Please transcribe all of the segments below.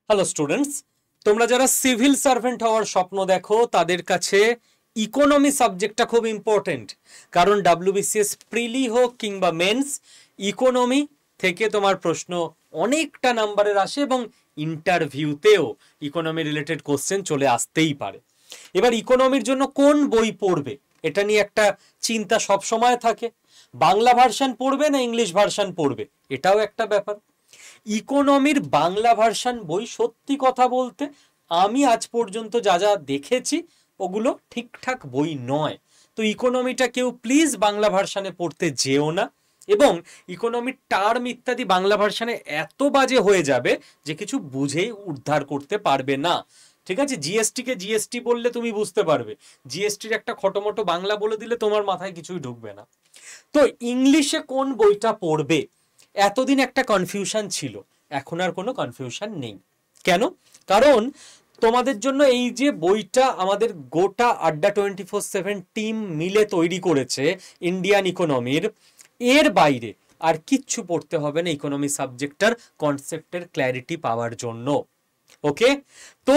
Hello students, তোমরা যারা civil servant হওয়ার স্বপ্ন দেখো তাদের কাছে ইকোনমি সাবজেক্টটা খুব ইম্পর্টেন্ট। কারণ ডাব্লিউবিসিএস প্রিলি হোক কিংবা মেন্স, ইকোনমি থেকে তোমার প্রশ্ন অনেকটা নাম্বারের আসে এবং ইন্টারভিউতেও ইকোনমি রিলেটেড কোশ্চেন চলে আসতেই পারে। এবার ইকোনমির জন্য কোন বই পড়বে এটা নিয়ে একটা চিন্তা সব সময় থাকে। বাংলা ভার্সন পড়বে না ইংলিশ ভার্সন পড়বে, এটাও একটা ব্যাপার। ইকোনমির বাংলা ভার্সন বই সত্যি কথা বলতে আমি আজ পর্যন্ত যা যা দেখেছি ওগুলো ঠিকঠাক বই নয়। তো ইকোনমিটা কেউ প্লিজ বাংলা ভার্সনে পড়তে যেও না। এবং ইকোনমির টার্ম ইত্যাদি বাংলা ভার্সনে এত বাজে হয়ে যাবে যে কিছু বুঝেই উদ্ধার করতে পারবে না। ঠিক আছে, জিএসটি কে জিএসটি বললে তুমি বুঝতে পারবে, জিএসটির একটা খটোমটো বাংলা বলে দিলে তোমার মাথায় কিছুই ঢুকবে না। তো ইংলিশে কোন বইটা পড়বে এতদিন একটা কনফিউশন ছিল, এখন আর কোনো কনফিউশন নেই। কেন? কারণ তোমাদের জন্য এই যে বইটা আমাদের গোটা আড্ডা 24/7 টিম মিলে তৈরি করেছে ইন্ডিয়ান ইকোনমির, এর বাইরে আর কিচ্ছু পড়তে হবে না ইকোনমি সাবজেক্টটার কনসেপ্টের ক্ল্যারিটি পাওয়ার জন্য। ওকে, তো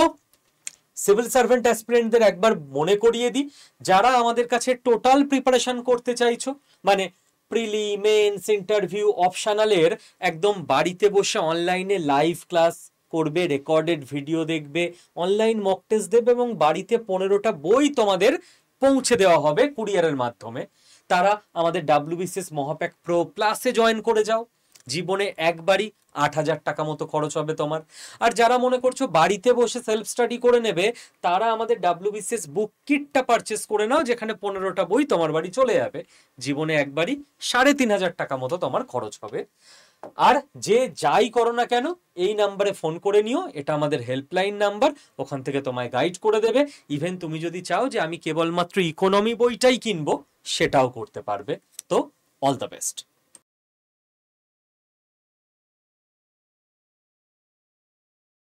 সিভিল সার্ভেন্ট অ্যাসপিরেন্টদের একবার মনে করিয়ে দিই, যারা আমাদের কাছে টোটাল প্রিপারেশন করতে চাইছো, মানে প্রিলি, মেন্স, ইন্টারভিউ, অপশনালের একদম বাড়িতে বসে অনলাইনে লাইভ ক্লাস করবে, রেকর্ডেড ভিডিও দেখবে, অনলাইন মক টেস্ট দেবে এবং বাড়িতে 15টা বই তোমাদের পৌঁছে দেওয়া হবে কুরিয়ারের মাধ্যমে, তারা আমাদের ডাব্লিউবিসিএস মহাপ্যাক প্রো প্লাসে জয়েন করে যাও। জীবনে একবারই 8,000 টাকা মতো খরচ হবে তোমার। আর যারা মনে করছো বাড়িতে বসে সেলফ স্টাডি করে নেবে, তারা আমাদের ডাব্লিউবিসিএস বুক কিটটা পারচেস করে নাও, যেখানে 15টা বই তোমার বাড়ি চলে যাবে। জীবনে একবারই 3,500 টাকা মতো তোমার খরচ হবে। আর যে যাই করো না কেন এই নাম্বারে ফোন করে নিও, এটা আমাদের হেল্পলাইন নাম্বার, ওখান থেকে তোমায় গাইড করে দেবে। ইভেন তুমি যদি চাও যে আমি কেবলমাত্র ইকোনমি বইটাই কিনবো, সেটাও করতে পারবে। তো অল দ্য বেস্ট।